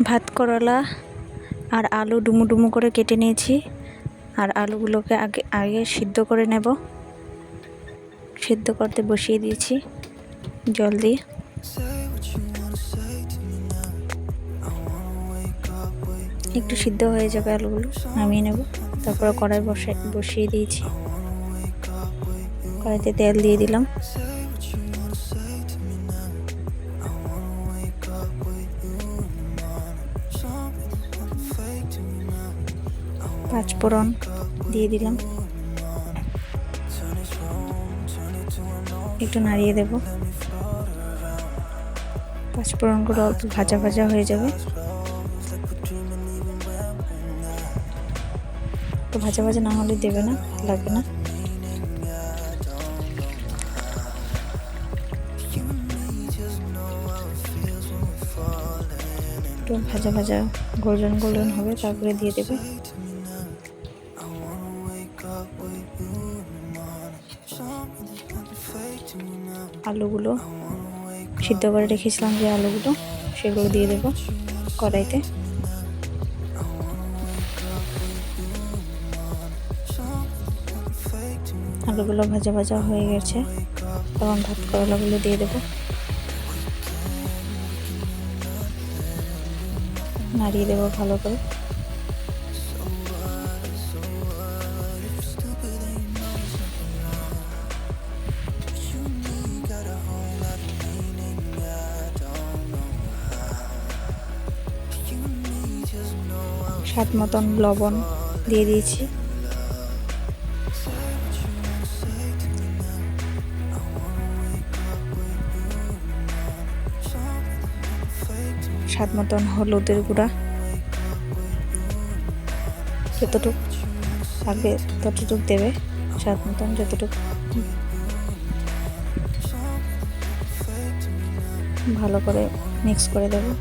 ভাত করলা আর আলু ডুমু ডুমু করে কেটে নিয়েছি। আর আলুগুলোকে আগে সিদ্ধ করে নেব। সিদ্ধ করতে বসিয়ে দিয়েছি জল দিয়ে। একটু সিদ্ধ হয়ে যাবে আলুগুলো, নামিয়ে নেব। তারপরে কড়াই বসিয়ে দিয়েছি। কড়াইতে তেল দিয়ে দিলাম। পাঁচফোড়ন দিয়ে দিলাম, একটু নাড়িয়ে দেব। পাঁচফোড়নগুলো অল্প ভাজা ভাজা হয়ে যাবে। তো ভাজা ভাজা না হলে দেবে না, লাগবে না। একটু ভাজা ভাজা গোল্ডেন গোল্ডেন হবে, তারপরে দিয়ে দেবে। আলুগুলো সিদ্ধ করে রেখেছিলাম, যে আলুগুলো সেগুলো দিয়ে দেব কড়াইতে। আলুগুলো ভাজা ভাজা হয়ে গেছে, তখন ভাত করলাগুলো দিয়ে দেব। নাড়িয়ে দেবো ভালো করে। স্বাদ মতন লবণ দিয়ে দিয়েছি। স্বাদ মতন হলুদের গুঁড়া, যতটুকু লাগবে ততটুকু দেবে, স্বাদ মতন যতটুকু। ভালো করে মিক্স করে দেবো।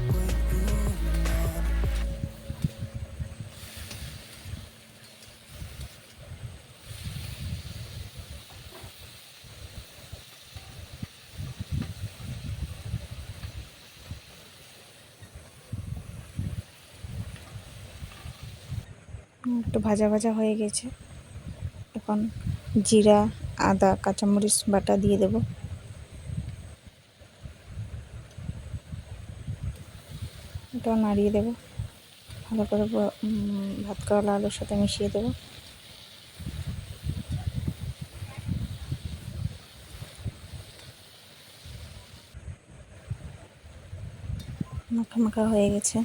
একটু ভাজা ভাজা হয়ে গেছে, এখন জিরা, আদা, কাঁচামরিচ বাটা দিয়ে দেব। এটাও নাড়িয়ে দেব ভালো করে। ভাত করলা আলুর সাথে মিশিয়ে দেব। মাখা মাখা হয়ে গেছে,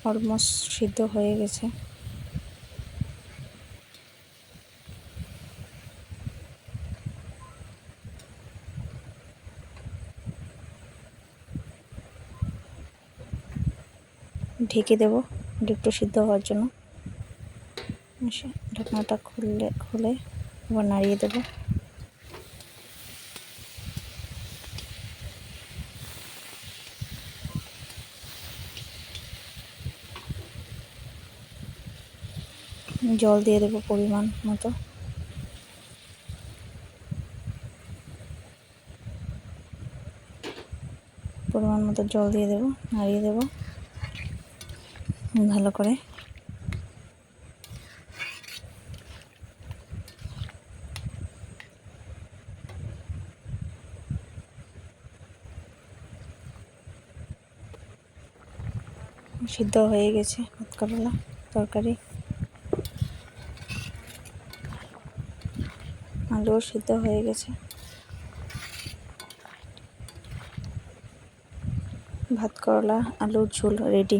অলমোস্ট সিদ্ধ হয়ে গেছে। ঢেকে দেব একটু সিদ্ধ হওয়ার জন্য। ঢাকনাটা খুলে আবার নাড়িয়ে দেব। জল দিয়ে দেব পরিমাণ মতো। জল দিয়ে দেব, নাড়িয়ে দেব ভালো করে। সিদ্ধ হয়ে গেছে ভাত করলা তরকারি। আলুও সিদ্ধ হয়ে গেছে। ভাত করলা আলুর ঝোল রেডি।